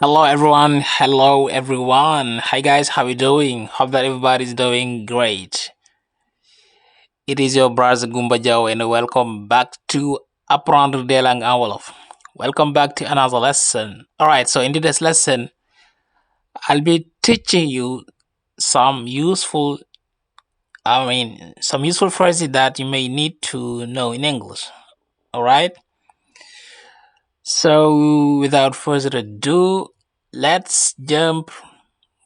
Hello everyone. Hello everyone. Hi guys, how you doing? Hope that everybody's doing great. It is your brother Gumba Jao and welcome back to Apprendre de langue en Wolof. Welcome back to another lesson. Alright, so in today's lesson, I'll be teaching you some useful some useful phrases that you may need to know in English. Alright? So without further ado, let's jump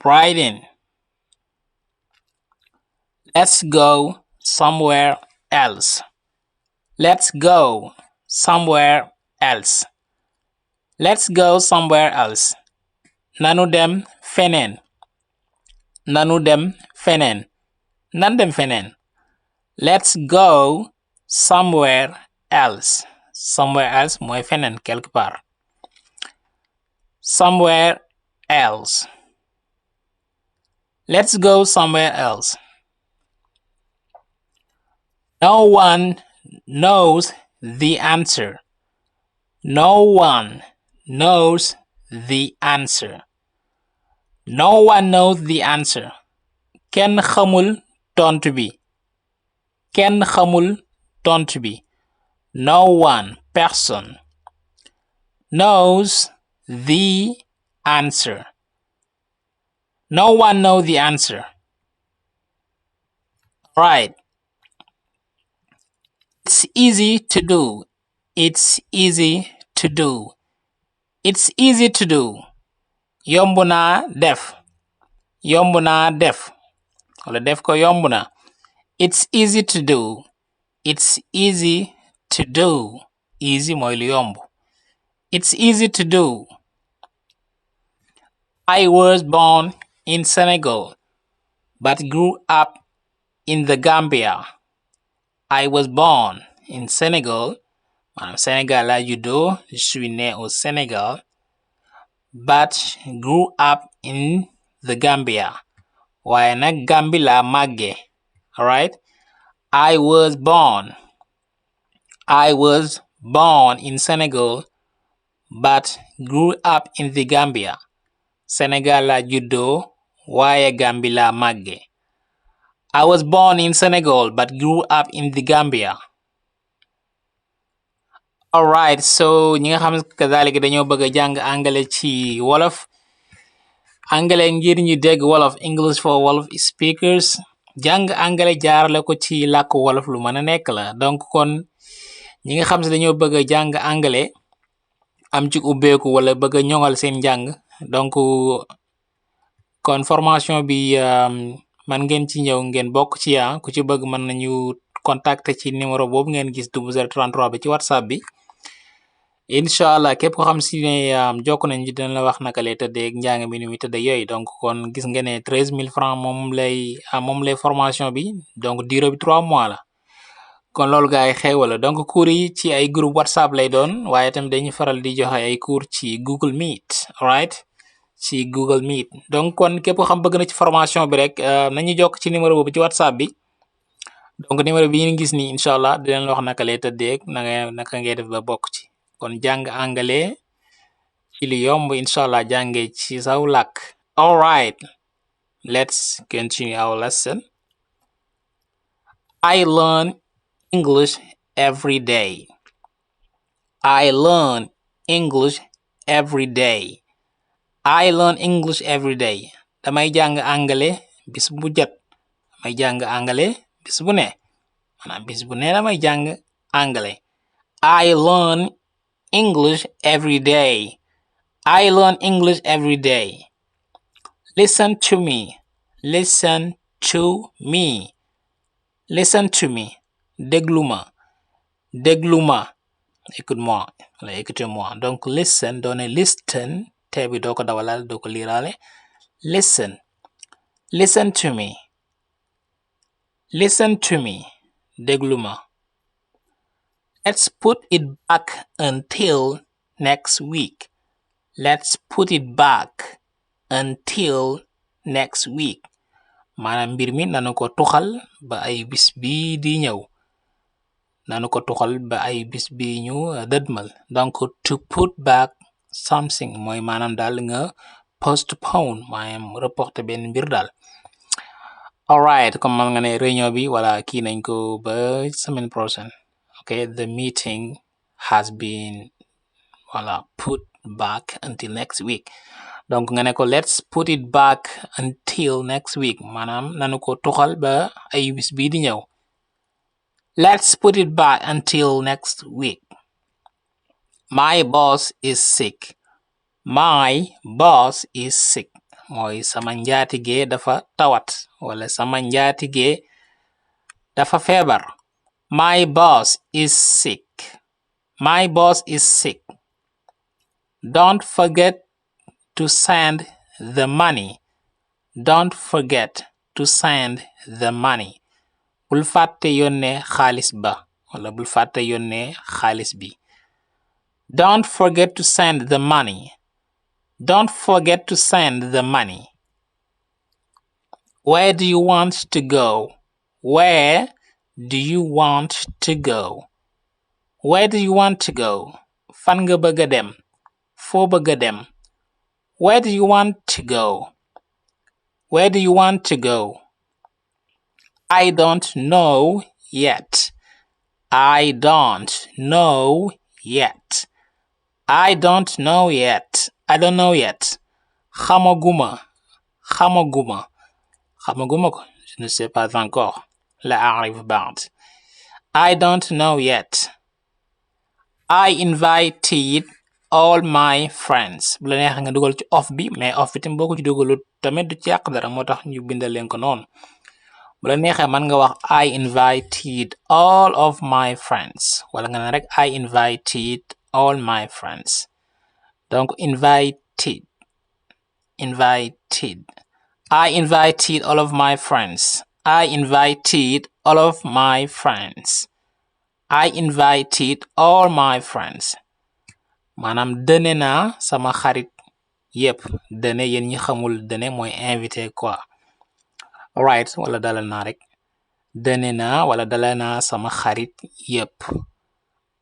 right in. Let's go somewhere else. Let's go somewhere else. Let's go somewhere else. Nanu dem feneen. Nanu dem feneen. Nan dem feneen. Let's go somewhere else. Somewhere else mooy feneen quelque part. Somewhere else. Let's go somewhere else. No one knows the answer. No one knows the answer. No one knows the answer. Kenn xamul tontu bi. Kenn xamul tontu bi. No one, person, knows the answer. No one knows the answer. Right. It's easy to do. It's easy to do. It's easy to do. Yomb naa def. Yomb naa def. Wala def ko yomb na. It's easy to do. It's easy to do. Easy mooy lu yomb. It's easy to do. I was born in Senegal, but grew up in the Gambia. I was born in Senegal, maanaam Sénégal laa juddoo, je suis né au Sénégal, but grew up in the Gambia. Waaye nag Gambie laa màggee. Alright? I was born in Senegal, but grew up in the Gambia. Sénégal laa juddoo, waaye Gambie laa màggee. I was born in Senegal, but grew up in the Gambia. Alright, so ñi nga xam ne kazaalika dañoo bëgg a jàng angale ci wolof. Angale ngir ñu dégg wolof, English for Wolof speakers. Jàng angale jaarale ko ci làkk wolof lu mën a nekk la. Donc kon ñi nga xam ne dañoo bëgg a jàng angale am ci ubbeeku wala bëgg a ñoŋal seen njàng. Donc kon formation bi man ngeen ci ñëw ngeen bokk ci ku ci bëgg mën nañu contacter ci numéro boobu ngeen gis 0033 bi ci WhatsApp bi. incha allah képp ko xam si ne jokk nañ ci dina la wax naka lay tëddee ak njàng mi ni muy tëddee yooyu donc kon gis nga ne 13000 francs moom lay formation bi donc durée bi 3 mois la kon loolu gaay xéewal la donc cours yi ci ay groupe WhatsApp lay doon waaye tamit dañuy faral di joxe ay cours ci Google Meet alright ci Google Meet donc kon képp ko xam bëgg na ci formation bi rek nañu jokk ci numéro boobu ci WhatsApp bi donc numéro bi ñu gis ni incha allah di leen la wax naka lay tëddee ak naka ngay def ba bokk ci kon jàng angale ci li yomb incha allah jànge ci saw làkk. Alright, let's continue our lesson. I learn English every day. I learn English every day. I learn English every day. Damay jàng angale bis bu jot. Damay jàng angale bis bu ne. Maanaam bis bu ne damay jàng angale. I learn English every day. I learn English every day. Listen to me. Listen to me. Listen to me. Déglu ma. Déglu ma. Écoute-moi. Wala écoutez-moi. Donc listen doone listen te bi doo ko dawalal doo ko liiraale. Listen. Listen to me. Listen to me. Déglu ma. Let's put it back until next week. Let's put it back until next week. Maanaam mbir mi nanu ko tuxal ba ay bis bii di ñëw. Nanu ko tuxal ba ay bis bii ñu dëdmal. Donc to put back something mooy maanaam daal nga postpone maanaam reporter benn mbir daal. Alright, comme man nga ne réunion bi wala kii nañ ko ba semaine prochaine. Okay, the meeting has been put back until next week. Donc nga ne ko let's put it back until next week maanaam nanu ko tuxal ba ay bis bii di ñëw. Let's put it back until next week. My boss is sick. My boss is sick mooy sama njaatige dafa tawat wala sama njaatige dafa feebar. My boss is sick. My boss is sick. Don't forget to send the money. Don't forget to send the money. Bul fàtte yónnee xaalis ba wala bul fàtte yónnee xaalis bi. Don't forget to send the money. Don't forget to send the money. Where do you want to go? Where do you want to go? Where do you want to go? Fan nga bëgga dem? Foo bëgga dem? Where do you want to go? Where do you want to go? I don't know yet. I don't know yet. I don't know yet. I don't know yet. Xamaguma. Xamaguma. Xamaguma ko. Je ne sais pas encore. لا أعرف بعد. I don't know yet. I invited all my friends. bu la neexee nga dugal ci off bi mais off bi tamit boo ko ci dugalut tamit du ci yàq dara moo tax ñu bindal leen ko noonu. bu la neexee man nga wax I invited all of my friends wala nga ne rek I invited all my friends. Donc invited. I invited all of my friends. I invited all of my friends. I invited all my friends. maanaam dëne naa sama xarit yépp dëne yéen ñi xamul dëne mooy invité quoi. Alright, wala dalal naa rek. dëne naa wala dalal naa sama xarit yépp.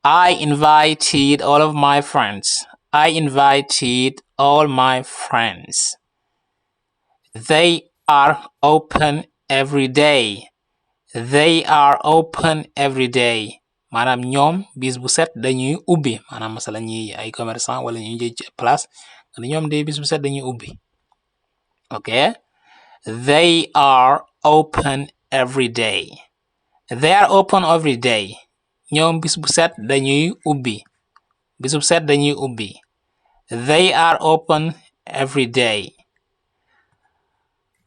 I invited all of my friends. I invited all my friends. They are open every day. They are open every day. maanaam ñoom bis bu set dañuy ubbi maanaam masala ñi ay commerçant wala ñuy jëj place ñoom de bis bu set dañuy ubbi. Okay, they are open every day. They are open every day. ñoom bis bu set dañuy ubbi. bis bu set dañuy ubbi. They are open every day.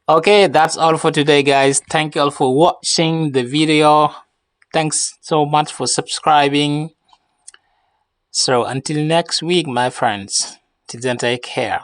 Okay, that's all for today, guys. Thank you all for watching the video. Thanks so much for subscribing. So until next week, my friends, till then, take care.